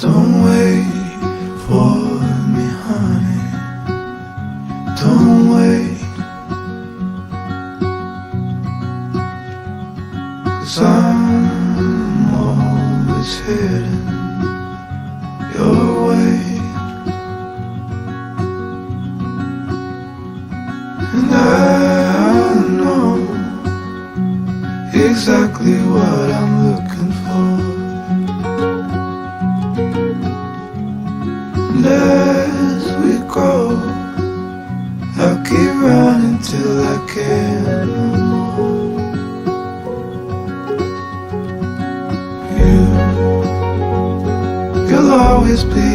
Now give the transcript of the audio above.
Don't wait for me, honey. Don't wait, 'cause I'm always heading your way. And I know exactly what I'm looking for. And as we go, I'll keep running till I can't no more. You'll always be